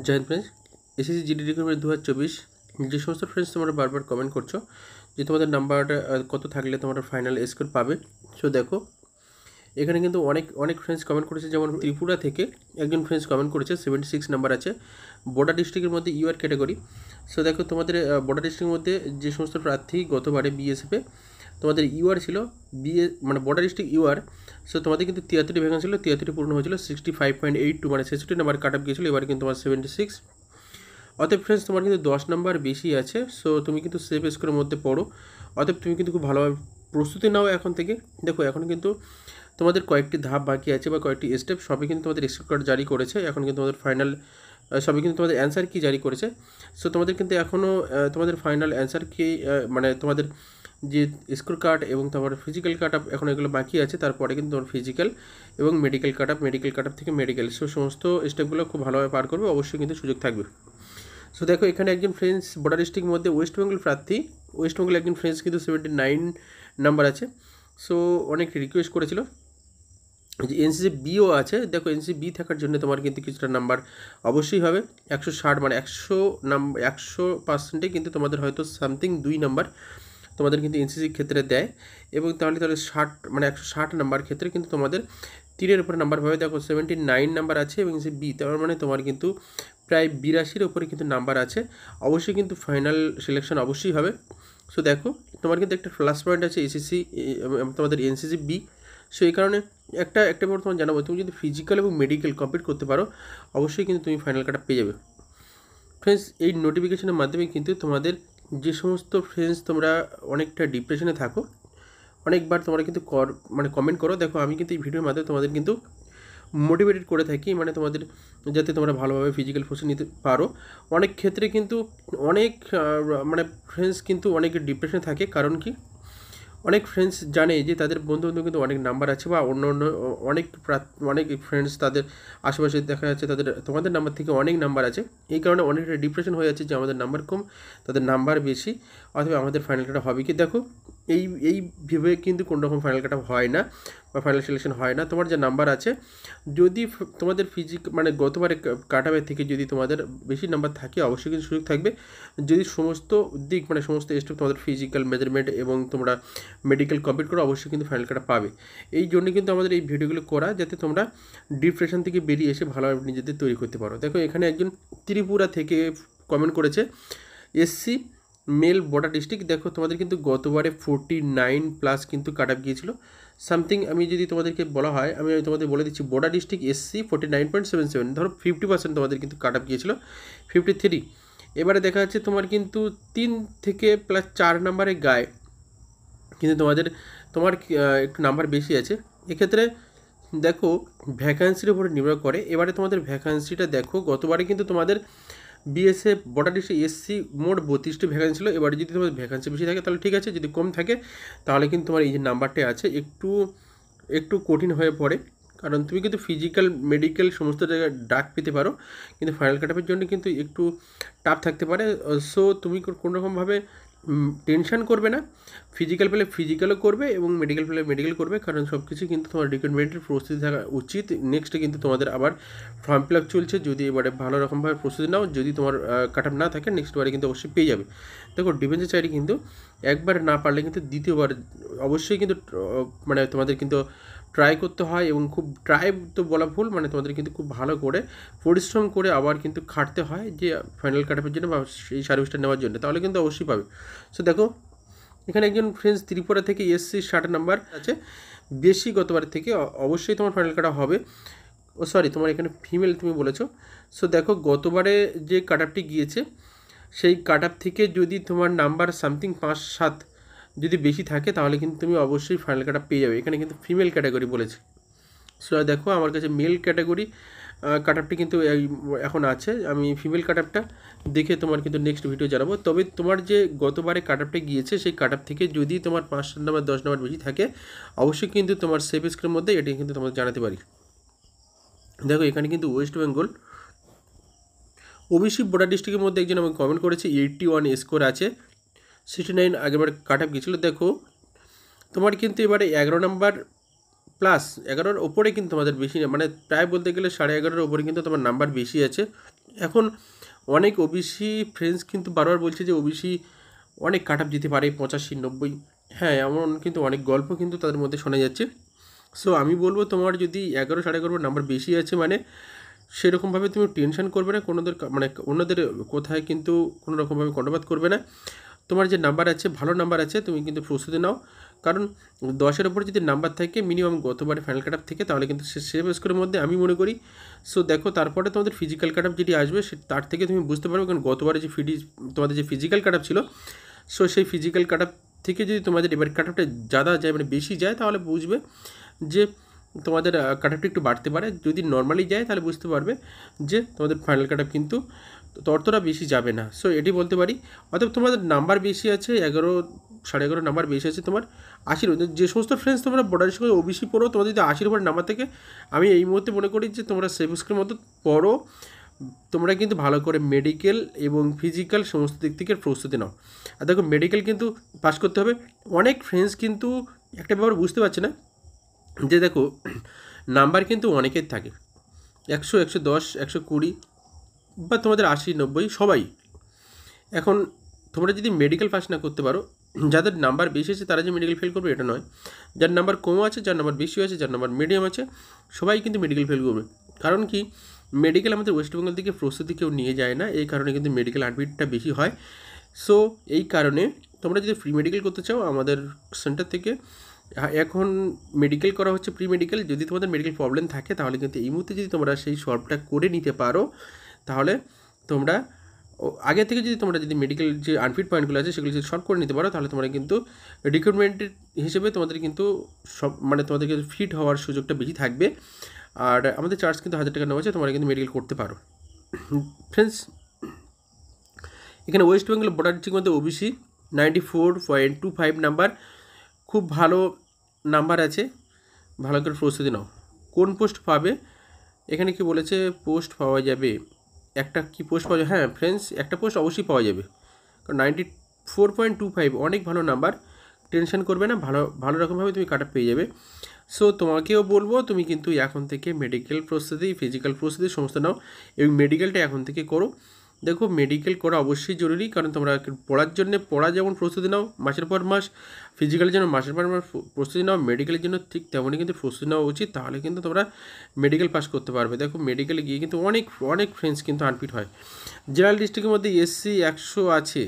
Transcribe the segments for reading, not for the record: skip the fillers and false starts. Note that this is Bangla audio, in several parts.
Joint friends, SSC GD recruitment 2024 যে সমস্ত ফ্রেন্ডস তোমরা বারবার কমেন্ট করছো যে তোমাদের নাম্বারটা কত থাকলে তোমরা ফাইনাল স্কোর পাবে। সো দেখো এখানে কিন্তু অনেক ফ্রেন্ডস কমেন্ট করেছে, যেমন ত্রিপুরা থেকে একজন ফ্রেন্ডস কমেন্ট করেছে 76 নাম্বার আছে বর্ডার ডিস্ট্রিক্টের মধ্যে ইউআর ক্যাটাগরি। সো দেখো তোমাদের বর্ডার ডিস্ট্রিক্টের মধ্যে যে সমস্ত প্রার্থী গতবারে বিএসএফে তোমাদের ইউআর ছিল মানে বর্ডার ডিস্ট্রিক্ট ইউআর। সো তোমাদের কিন্তু 73টি ভ্যাকেন্সি ছিল, 73টি পূর্ণ হয়েছিল, 65.82 মানে 66 নাম্বার কাট আপ গিয়েছিল, এবার কিন্তু তোমার 76। অতএব ফ্রেন্ডস তোমার কিন্তু 10 নাম্বার বেশি আছে। সো তুমি কিন্তু সেফ স্কোরের মধ্যে পড়ো, অতএব তুমি কিন্তু খুব ভালোভাবে প্রস্তুতি নাও এখন থেকে। দেখো এখন কিন্তু তোমাদের কয়েকটি ধাপ বাকি আছে বা কয়েকটি স্টেপ, সবই কিন্তু তোমাদের স্কোর কার্ড জারি করেছে, এখন কিন্তু তোমাদের ফাইনাল সবই কিন্তু তোমাদের অ্যান্সার কি জারি করেছে। সো তোমাদের কিন্তু এখনও তোমাদের ফাইনাল অ্যান্সার কি মানে তোমাদের যে স্কোর কার্ড এবং তোমার ফিজিক্যাল কাট আপ এখন এগুলো বাকি আছে, তারপরে কিন্তু তোমার ফিজিক্যাল এবং মেডিকেল কাট আপ থেকে মেডিকেল। সো সমস্ত স্টেপগুলো খুব ভালোভাবে পার করবে, অবশ্যই কিন্তু সুযোগ থাকবে। সো দেখো এখানে একজন ফ্রেন্ডস বর্ডার ডিস্ট্রিক্টের মধ্যে ওয়েস্ট বেঙ্গল প্রার্থী, ওয়েস্ট বেঙ্গল একজন ফ্রেন্ডস কিন্তু 79 নাম্বার আছে। সো অনেক রিকোয়েস্ট করেছিল যে এনসিসি বিও আছে। দেখো এনসিসি বি থাকার জন্য তোমার কিন্তু কিছুটা নাম্বার অবশ্যই হবে, 160 মানে 100% কিন্তু তোমাদের হয়তো সামথিং 2 নাম্বার তোমাদের কিন্তু এনসিসির ক্ষেত্রে দেয়, এবং তাহলে 60 মানে 160 নাম্বার ক্ষেত্রে কিন্তু তোমাদের 3-এর উপরে নাম্বার পাবে। দেখো 79 নাম্বার আছে এবং এনসিসি বি, তার মানে তোমার কিন্তু প্রায় 82-এর উপরে কিন্তু নাম্বার আছে, অবশ্যই কিন্তু ফাইনাল সিলেকশন অবশ্যই হবে। সো দেখো তোমার কিন্তু একটা প্লাস পয়েন্ট আছে এসএসসি তোমাদের এনসিসি বি। সো এই কারণে একটা ব্যাপার তোমার জানাবো, তুমি যদি ফিজিক্যাল এবং মেডিকেল কমপ্লিট করতে পারো অবশ্যই কিন্তু তুমি ফাইনাল কাটা পেয়ে যাবে। ফ্রেন্ডস এই নোটিফিকেশনের মাধ্যমে কিন্তু তোমাদের যে সমস্ত ফ্রেন্ডস তোমরা অনেকটা ডিপ্রেশনে থাকো, অনেকবার তোমরা কিন্তু মানে কমেন্ট করো, দেখো আমি কিন্তু এই ভিডিওর মাধ্যমে তোমাদের কিন্তু মোটিভেটেড করে থাকি, মানে তোমাদের যাতে তোমরা ভালোভাবে ফিজিক্যাল কোচিং নিতে পারো। অনেক ক্ষেত্রে কিন্তু অনেক মানে ফ্রেন্ডস কিন্তু অনেক ডিপ্রেশনে থাকে, কারণ কি অনেক ফ্রেন্ডস জানে যে তাদের বন্ধু কিন্তু অনেক নাম্বার আছে, বা অন্য অনেক ফ্রেন্ডস তাদের আশেপাশে দেখা যাচ্ছে তাদের তোমাদের নাম্বার থেকে অনেক নাম্বার আছে, এই কারণে অনেকটা ডিপ্রেশন হয়ে যাচ্ছে যে আমাদের নাম্বার কম, তাদের নাম্বার বেশি, অথবা আমাদের ফাইনাল কাটা হবে কি। দেখো এই ভেবে কিন্তু কোনো রকম ফাইনাল কাটা হয় না বা ফাইনাল সিলেকশন হয় না। তোমার যে নাম্বার আছে যদি তোমাদের মানে গতবারে কাটাবের থেকে যদি তোমাদের বেশি নাম্বার থাকে অবশ্যই কিন্তু সুযোগ থাকবে, যদি সমস্ত দিক মানে সমস্ত স্টেপ তোমাদের ফিজিক্যাল মেজারমেন্ট এবং তোমরা মেডিকেল কমপ্লিট করে অবশ্যই কিন্তু ফাইনাল কাটা পাবে। এই জন্য কিন্তু আমাদের এই ভিডিওগুলো করা, যাতে তোমরা ডিপ্রেশন থেকে বেরিয়ে এসে ভালোভাবে নিজেদের তৈরি করতে পারো। দেখো এখানে একজন ত্রিপুরা থেকে কমেন্ট করেছে এসসি মেল বর্ডার ডিস্ট্রিক্ট। দেখো তোমাদের কিন্তু গতবারে 49+ কিন্তু কাট আপ গিয়েছিল সামথিং। আমি যদি তোমাদেরকে বলা হয়, আমি তোমাদের বলে দিচ্ছি, বর্ডার ডিস্ট্রিক্ট এসসি 49.77, ধরো 50% তোমাদের কিন্তু কাট আপ গিয়েছিল 53। এবারে দেখা যাচ্ছে তোমার কিন্তু 3 থেকে +4 নাম্বারের গায়ে কিন্তু তোমার একটু নাম্বার বেশি আছে। এক্ষেত্রে দেখো ভ্যাকান্সির উপরে নির্ভর করে। এবারে তোমাদের ভ্যাকান্সিটা দেখো, গতবারে কিন্তু তোমাদের বিএসএফ বর্ডার ডিস্ট্রিক্ট এসসি মোট 32টি ভ্যাকান্সি ছিল। এবারে যদি তোমাদের ভ্যাকান্সি বেশি থাকে তাহলে ঠিক আছে, যদি কম থাকে তাহলে কিন্তু তোমার এই যে নাম্বারটা আছে একটু কঠিন হয়ে পড়ে, কারণ তুমি কিন্তু ফিজিক্যাল মেডিকেল সমস্ত জায়গায় ডাক পেতে পারো, কিন্তু ফাইনাল কাট আপের জন্য কিন্তু একটু টাফ থাকতে পারে। সো তুমি কোনোরকমভাবে টেনশন করবে না, ফিজিক্যাল পেলে ফিজিক্যালও করবে এবং মেডিকেল পেলে মেডিকেল করবে, কারণ সব কিছু কিন্তু তোমার রিক্রুটমেন্টের প্রস্তুতি থাকা উচিত। নেক্সটে কিন্তু তোমাদের আবার ফর্ম ফিল আপ চলছে, যদি এবারে ভালো রকমভাবে প্রস্তুতি নাও, যদি তোমার কাট আপ না থাকে নেক্সট বারে কিন্তু অবশ্যই পেয়ে যাবে। দেখো ডিফেন্সের চাকরি কিন্তু একবার না পারলে কিন্তু দ্বিতীয়বার অবশ্যই কিন্তু মানে তোমাদের কিন্তু ট্রাই করতে হয়, এবং খুব ট্রাই তো বলা ভুল, মানে তোমাদের কিন্তু খুব ভালো করে পরিশ্রম করে আবার কিন্তু খাটতে হয় যে ফাইনাল কাট আপের জন্য বা এই সার্ভিসটা নেওয়ার জন্য, তাহলে কিন্তু অবশ্যই পাবে। সো দেখো এখানে একজন ফ্রেন্ডস ত্রিপুরা থেকে এসসি 60 নাম্বার আছে বেশি গতবার থেকে, অবশ্যই তোমার ফাইনাল কাটা হবে। ও সরি, তোমার এখানে ফিমেল তুমি বলেছো। সো দেখো গতবারে যে কাট আপটি গিয়েছে সেই কাট আপ থেকে যদি তোমার নাম্বার সামথিং 5-7 যদি বেশি থাকে তাহলে কিন্তু তুমি অবশ্যই ফাইনাল কাট আপ পেয়ে যাবে। এখানে কিন্তু ফিমেল ক্যাটাগরি বলেছে। সো দেখো আমার কাছে মেল ক্যাটাগরি কাট আপটি কিন্তু এখন আছে, আমি ফিমেল কাট আপটা দেখে তোমার কিন্তু নেক্সট ভিডিও জানাবো। তবে তোমার যে গতবারে কাট আপটা গিয়েছে সেই কাট আপ থেকে যদি তোমার 5 নাম্বার 10 নাম্বার বেশি থাকে অবশ্যই কিন্তু তোমার সেফ স্কোরের মধ্যে এটি কিন্তু তোমাদের জানাতে পারি। দেখো এখানে কিন্তু ওয়েস্ট বেঙ্গল ওবিসি বর্ডার ডিস্ট্রিক্টের মধ্যে একজন আমি কমেন্ট করেছি 81 স্কোর আছে, 69 আগেরবার কাট আপ গিয়েছিলো। দেখো তোমার কিন্তু এবারে 11 নাম্বার প্লাস 11-র ওপরে কিন্তু তোমাদের বেশি, মানে প্রায় বলতে গেলে 11.5-এর ওপরে কিন্তু তোমার নাম্বার বেশি আছে। এখন অনেক ওবিসি ফ্রেন্ডস কিন্তু বারবার বলছে যে ওবিসি অনেক কাট আপ যেতে পারে 85-90, হ্যাঁ এমন কিন্তু অনেক গল্প কিন্তু তাদের মধ্যে শোনা যাচ্ছে। সো আমি বলবো তোমার যদি 11-11.5 নাম্বার বেশি আছে মানে সেরকমভাবে তুমি টেনশন করবে না, কোনোদের মানে অন্যদের কোথায় কিন্তু কোনো রকমভাবে কর্ণপাত করবে না। তোমার যে নাম্বার আছে ভালো নাম্বার আছে, তুমি কিন্তু প্রস্তুতি নাও, কারণ 10-এর ওপরে যদি নাম্বার থাকে মিনিমাম গতবারে ফাইনাল কাট আপ থেকে, তাহলে কিন্তু সে স্কোরের মধ্যে আমি মনে করি। সো দেখো তারপরে তোমাদের ফিজিক্যাল কাট আপ যেটি আসবে তার থেকে তুমি বুঝতে পারবে, কারণ গতবারে যে তোমাদের যে ফিজিক্যাল কাট আপ ছিল, সো সেই ফিজিক্যাল কাট আপ থেকে যদি তোমাদের এবার কাট আপটা ज़्यादा যায় মানে বেশি যায়, তাহলে বুঝবে যে তোমাদের কাট আপটা একটু বাড়তে পারে। যদি নর্মালি যায় তাহলে বুঝতে পারবে যে তোমাদের ফাইনাল কাট আপ কিন্তু ততটা বেশি যাবে না। সো এটি বলতে পারি। অর্থাৎ তোমাদের নাম্বার বেশি আছে 11-11.5 নাম্বার বেশি আছে তোমার 80-র। যে সমস্ত ফ্রেন্ডস তোমরা বর্ডারের সঙ্গে ওবিসি পড়ো, তোমাদের যদি 80-র উপরে নাম্বার থাকে, আমি এই মুহূর্তে মনে করি যে তোমরা সেফ স্কোরের মতো পড়ো, তোমরা কিন্তু ভালো করে মেডিকেল এবং ফিজিক্যাল সমস্ত দিক থেকে প্রস্তুতি নাও। আর দেখো মেডিকেল কিন্তু পাস করতে হবে। অনেক ফ্রেন্ডস কিন্তু একটা ব্যাপার বুঝতে পারছে না যে দেখো নাম্বার কিন্তু অনেকের থাকে 100, 110, 120 বা তোমাদের 80-90 সবাই। এখন তোমরা যদি মেডিকেল পাস না করতে পারো, যাদের নাম্বার বেশি আছে তারা যে মেডিকেল ফেল করবে এটা নয়, যার নাম্বার কম আছে, যার নাম্বার বেশি আছে, যার নাম্বার মিডিয়াম আছে, সবাই কিন্তু মেডিকেল ফেল করবে। কারণ কি, মেডিকেল আমাদের ওয়েস্ট বেঙ্গল থেকে প্রস্তুতি কেউ নিয়ে যায় না, এই কারণে কিন্তু মেডিকেল অ্যাডমিটটা বেশি হয়। সো এই কারণে তোমরা যদি ফ্রি মেডিকেল করতে চাও আমাদের সেন্টার থেকে এখন মেডিকেল করা হচ্ছে, প্রি মেডিকেল। যদি তোমাদের মেডিকেল প্রবলেম থাকে তাহলে কিন্তু এই মুহূর্তে যদি তোমরা সেই সলভটা করে নিতে পারো, তাহলে তোমরা আগে থেকে যদি মেডিকেল যে আনফিট পয়েন্টগুলো আছে সেগুলো যদি সলভ করে নিতে পারো, তাহলে তোমরা কিন্তু রিক্রুটমেন্টের হিসেবে তোমাদের কিন্তু সব মানে তোমাদেরকে ফিট হওয়ার সুযোগটা বেশি থাকবে। আর আমাদের চার্জ কিন্তু 1000 টাকা নেওয়া হচ্ছে, তোমরা কিন্তু মেডিকেল করতে পারো। ফ্রেন্ডস, এখানে ওয়েস্ট বেঙ্গল বর্ডার ডিস্ট্রিক্টের মধ্যে ওবিসি 94.25 নাম্বার, খুব ভালো নাম্বার আছে, ভালো করে প্রস্তুতি নাও। কোন পোস্ট পাবে এখানে কি বলেছে, পোস্ট পাওয়া যাবে একটা, কি পোস্ট পাওয়া যাবে, হ্যাঁ ফ্রেন্ডস একটা পোস্ট অবশ্যই পাওয়া যাবে, কারণ 94.25 অনেক ভালো নাম্বার, টেনশন করবে না, ভালো ভালো রকমভাবে তুমি কাট আপ পেয়ে যাবে। সো তোমাকেও বলবো তুমি কিন্তু এখন থেকে মেডিকেল প্রস্তুতি, ফিজিক্যাল প্রস্তুতি সমস্ত নাও, এবং মেডিকেলটা এখন থেকে করো। দেখো মেডিকেল করা অবশ্যই জরুরি, কারণ তোমরা পড়ার জন্য যেমন প্রস্তুতি নাও মাসের পর মাস, ফিজিক্যালের জন্য মাসের পর মাস প্রস্তুতি নাও, মেডিকেলের জন্য ঠিক তেমনই কিন্তু প্রস্তুতি নেওয়া উচিত, তাহলে কিন্তু তোমরা মেডিকেল পাস করতে পারবে। দেখো মেডিকেলে গিয়ে কিন্তু অনেক অনেক ফ্রেন্ডস কিন্তু আনফিট হয়। জেনারেল ডিস্ট্রিক্টের মধ্যে SC 100 আছে,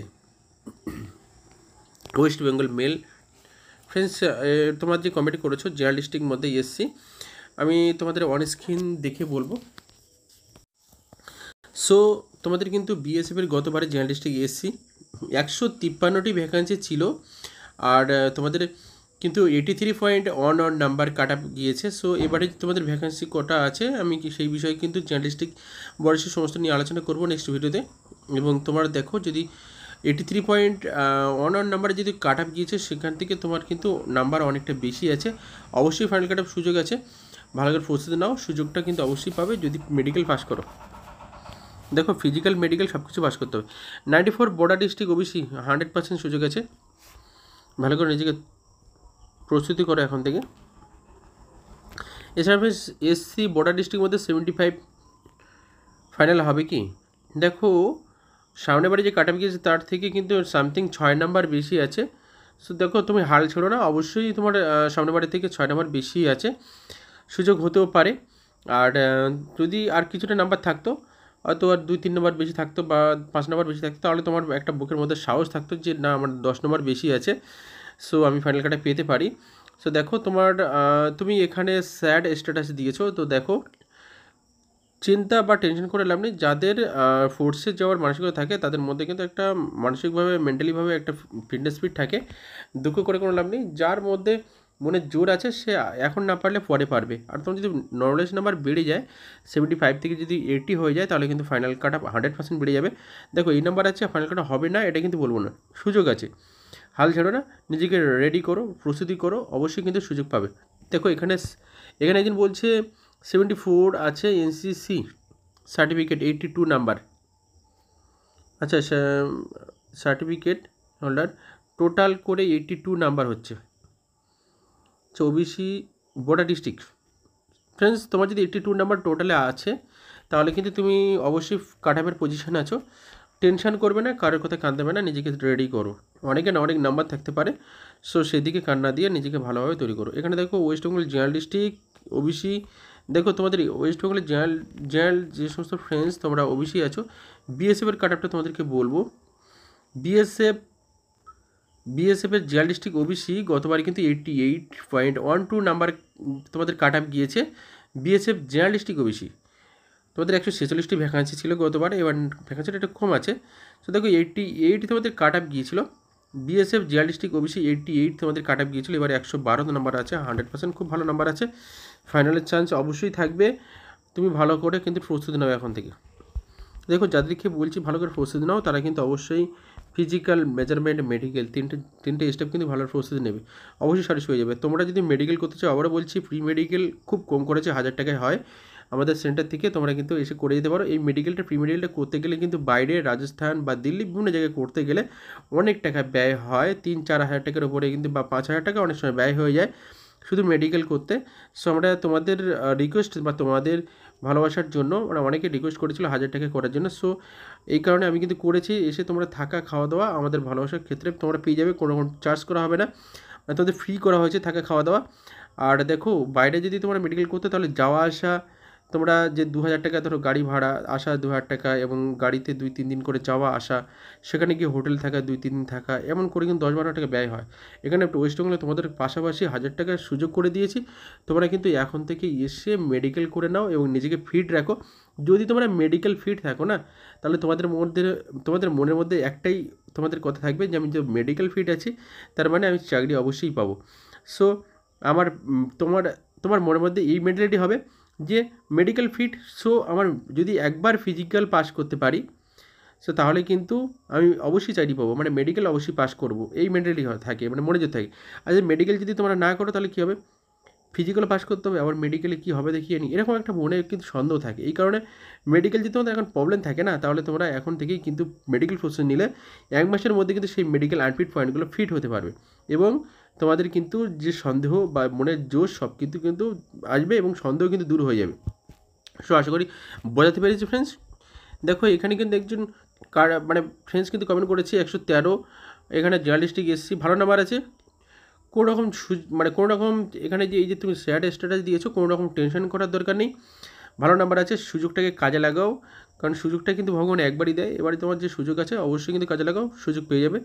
ওয়েস্ট বেঙ্গল মেল। ফ্রেন্ডস তোমরা যে কমেন্ট করেছো জেনারেল ডিস্ট্রিক্টের মধ্যে SC, আমি তোমাদের অন স্ক্রিন দেখে বলবো। সো তোমাদের কিন্তু BSF-এর গতবারে জেনারেল ডিস্ট্রিক্ট SC 153টি ভ্যাকান্সি ছিল, আর তোমাদের কিন্তু 83.11 নাম্বার কাট আপ গিয়েছে। সো এবারে তোমাদের ভ্যাকান্সি কটা আছে আমি সেই বিষয়ে কিন্তু জেনারেল ডিস্ট্রিক্ট বয়সের সমস্ত নিয়ে আলোচনা করবো নেক্সট ভিডিওতে। এবং তোমার দেখো যদি 83.11 নাম্বারে যদি কাট আপ গিয়েছে, সেখান থেকে তোমার কিন্তু নাম্বার অনেকটা বেশি আছে, অবশ্যই ফাইনাল কাট আপ সুযোগ আছে, ভালো করে প্রস্তুতি নাও, সুযোগটা কিন্তু অবশ্যই পাবে যদি মেডিকেল পাস করো। দেখো ফিজিক্যাল মেডিকেল সব কিছু পাস করতে হবে। 94 বর্ডার ডিস্ট্রিক্ট ওবিসি 100% সুযোগ আছে, ভালো করে নিজেকে প্রস্তুতি করো এখন থেকে। এছাড়া SC বর্ডার ডিস্ট্রিক্টের মধ্যে 75 ফাইনাল হবে কি, দেখো সামনের বারে যে কাট আপ গিয়েছে তার থেকে কিন্তু সামথিং 6 নাম্বার বেশি আছে। সো দেখো তুমি হাল ছেড়ো না, অবশ্যই তোমার সামনের বারের থেকে 6 নাম্বার বেশি আছে, সুযোগ হতেও পারে। আর যদি আর কিছুটা নাম্বার থাকতো, হয়তো আর 2-3 নম্বর বেশি থাকতো বা 5 নম্বর বেশি থাকতো, তাহলে তোমার একটা বুকের মধ্যে সাহস থাকতো যে না আমার 10 নম্বর বেশি আছে, সো আমি ফাইনাল কাটে পেতে পারি। সো দেখো তোমার তুমি এখানে স্যাড স্ট্যাটাস দিয়েছো, তো দেখো চিন্তা বা টেনশন করে লাভ নেই। যাদের ফোর্সে যাওয়ার মানসিকতা থাকে তাদের মধ্যে কিন্তু একটা মানসিকভাবে মেন্টালিভাবে একটা ফিটনেস ফিট থাকে, দুঃখ করে কোনো লাভ নেই। যার মধ্যে মনে জোর আছে সে এখন না পারলে পরে পারবে। আর তোমার যদি নর্মালাইজ নাম্বার বেড়ে যায় 75 থেকে যদি 80 হয়ে যায়, তাহলে কিন্তু ফাইনাল কাট আপ 100% বেড়ে যাবে। দেখো এই নাম্বার আছে, ফাইনাল কাট হবে না এটা কিন্তু বলবো না, সুযোগ আছে, হাল ছেড়ো না, নিজেকে রেডি করো, প্রস্তুতি করো, অবশ্যই কিন্তু সুযোগ পাবে। দেখো এখানে একজন বলছে 74 আছে NCC সার্টিফিকেট 82 নাম্বার, আচ্ছা সার্টিফিকেট হোল্ডার টোটাল করে 82 নাম্বার হচ্ছে। OBC বোর্ডা district. ফ্রেন্ডস, তোমার যদি 82 নাম্বার টোটালে আছে তাহলে কিন্তু তুমি অবশ্যই কাট অফের পজিশনে আছো। টেনশন করবে না, কারোর কথা কাঁদবে না, নিজেকে রেডি করো। অনেকে না অনেক নাম্বার থাকতে পারে, সো সেদিকে কান্না দিয়ে নিজেকে ভালোভাবে তৈরি করো। এখানে দেখো West Bengal general district OBC, দেখো তোমাদের ওয়েস্ট বেঙ্গলের জেনারেল যে সমস্ত ফ্রেন্ডস তোমরা ওবিসি আছো, বিএসএফের কাট অফটা তোমাদেরকে বলবো। বিএসএফের জেনারেল ডিস্ট্রিক্ট ওবিসি গতবার কিন্তু 88.12 নাম্বার তোমাদের কাট অফ গিয়েছে। বিএসএফ জেনারেল ডিস্ট্রিক্ট ওবিসি তোমাদের 146টি ভ্যাকান্সি ছিল গতবার, এবার ভ্যাকান্সিটা একটু কম আছে। তো দেখো 88 তোমাদের কাট অফ গিয়েছিল। বিএসএফ জেনারেল ডিস্ট্রিক্ট ওবিসি 88 তোমাদের কাট অফ গিয়েছিল, এবার 112 নাম্বার আছে, 100% খুব ভালো নাম্বার আছে। ফাইনালের চান্স অবশ্যই থাকবে, তুমি ভালো করে কিন্তু প্রস্তুতি নাও এখন থেকে। দেখো যাদেরকে বলছি ভালো করে প্রস্তুতি নাও, তারা কিন্তু অবশ্যই ফিজিক্যাল, মেজারমেন্ট, মেডিকেল তিনটে স্টেপ কিন্তু ভালো প্রস্তুতি নেবে, অবশ্যই সারিস হয়ে যাবে। তোমরা যদি মেডিকেল করতে চাও, আবারও বলছি প্রি মেডিকেল খুব কম করেছে, 1000 টাকায় হয় আমাদের সেন্টার থেকে, তোমরা কিন্তু এসে করে দিতে পারো। এই মেডিকেলটা প্রি মেডিকেলটা করতে গেলে কিন্তু বাইরে রাজস্থান বা দিল্লি বিভিন্ন জায়গায় করতে গেলে অনেক টাকা ব্যয় হয়, 3-4 হাজার টাকার উপরে কিন্তু, বা 5,000 টাকা অনেক সময় ব্যয় হয়ে যায় শুধু মেডিকেল করতে। সো আমরা তোমাদের রিকোয়েস্ট বা তোমাদের ভালোবাসার জন্য ওরা অনেকে রিকোয়েস্ট করেছিল 1000 টাকা করার জন্য, সো এই কারণে আমি কিন্তু করেছি। এসে তোমরা থাকা খাওয়া দাওয়া আমাদের ভালোবাসার ক্ষেত্রে তোমরা পেয়ে যাবে, কোনো রকম চার্জ করা হবে না, মানে তোমাদের ফ্রি করা হয়েছে থাকা খাওয়া দাওয়া। আর দেখো বাইরে যদি তোমরা মেডিকেল করতে তাহলে যাওয়া আসা তোমরা যে 2000 টাকা ধরো গাড়ি ভাড়া, আসা 2000 টাকা, এবং গাড়িতে 2-3 দিন করে যাওয়া আসা, সেখানে গিয়ে হোটেল থাকা 2-3 দিন থাকা, এমন করে কিন্তু 10-12 টাকা ব্যয় হয়। এখানে ওয়েস্ট বেঙ্গলে তোমাদের পাশাপাশি 1000 টাকার সুযোগ করে দিয়েছি, তোমরা কিন্তু এখন থেকে এসে মেডিকেল করে নাও এবং নিজেকে ফিট রাখো। যদি তোমরা মেডিকেল ফিট থাকো না, তাহলে তোমাদের মনের মধ্যে একটাই তোমাদের কথা থাকবে যে আমি যে মেডিকেল ফিট আছি, তার মানে আমি চাকরি অবশ্যই পাবো। সো আমার তোমার মনের মধ্যে এই মেন্টালিটি হবে যে মেডিকেল ফিট, সো আমার যদি একবার ফিজিক্যাল পাস করতে পারি, সো তাহলে কিন্তু আমি অবশ্যই চাকরি পাবো, মানে মেডিকেল অবশ্যই পাস করবো, এই মেন্টালিটি থাকে, মানে মনে যেতে থাকে। আর যদি মেডিকেল যদি তোমরা না করো তাহলে কী হবে, ফিজিক্যাল পাস করতে হবে, আবার মেডিকেলে কী হবে দেখিয়ে নিই, এরকম একটা মনে কিন্তু সন্দেহ থাকে। এই কারণে মেডিকেল যদি তোমাদের এখন প্রবলেম থাকে না, তাহলে তোমরা এখন থেকেই কিন্তু মেডিকেল প্রসেস নিলে 1 মাসের মধ্যে কিন্তু সেই মেডিকেল আনফিট পয়েন্টগুলো ফিট হতে পারবে, এবং তোমাদের কিন্তু যে সন্দেহ বা মনের জোশ সব কিন্তু আসবে, এবং সন্দেহ কিন্তু দূর হয়ে যাবে। সো আশা করি বোঝাতে পেরেছি ফ্রেন্ডস। দেখো এখানে কিন্তু একজন মানে ফ্রেন্ডস কিন্তু কমেন্ট করেছে 113, এখানে জার্নালিস্টিক এসসি ভালো নাম্বার আছে, কোনো রকম কোনো রকম এখানে যে এই যে তুমি স্যাড স্ট্যাটাস দিয়েছো, কোনো রকম টেনশন করার দরকার নেই, ভালো নাম্বার আছে, সুযোগটাকে কাজে লাগাও, কারণ সুযোগটা কিন্তু ভগবান একবারই দেয়, এবারে তোমার যে সুযোগ আছে অবশ্যই কিন্তু কাজে লাগাও, সুযোগ পেয়ে যাবে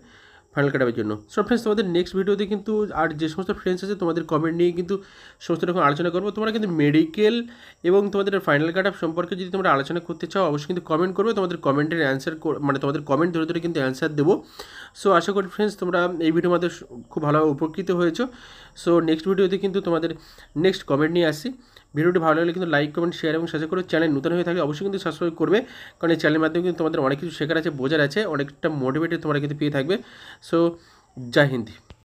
ফাইনাল কাটাবের জন্য। সব ফ্রেন্ডস তোমাদের নেক্সট ভিডিওতে কিন্তু আর যে সমস্ত ফ্রেন্ডস আছে তোমাদের কমেন্ট নিয়ে কিন্তু সমস্ত রকম আলোচনা করবো। তোমরা কিন্তু মেডিকেল এবং তোমাদের ফাইনাল কাট আপ সম্পর্কে যদি তোমরা আলোচনা করতে চাও, অবশ্যই কিন্তু কমেন্ট করবে, তোমাদের কমেন্টের অ্যান্সার মানে তোমাদের কমেন্ট ধরে ধরে কিন্তু অ্যান্সার দেবো। সো আশা করি ফ্রেন্ডস তোমরা এই ভিডিওর মধ্যে খুব ভালোভাবে উপকৃত হয়েছো। সো নেক্সট ভিডিওতে কিন্তু তোমাদের নেক্সট কমেন্ট নিয়ে আসি। ভিডিওটি ভালো লাগলে কিন্তু লাইক, কমেন্ট, শেয়ার এবং সাবস্ক্রাইব করো। চ্যানেল নতুন হয়ে থাকলে অবশ্যই কিন্তু সাবস্ক্রাইব করবে, কারণ এই চ্যানেলের মাধ্যমে কিন্তু তোমাদের অনেক কিছু শেখার আছে, বোঝার আছে, অনেকটা মোটিভেটেড তোমরা কিন্তু পেয়ে থাকবে। সো জয় হিন্দ।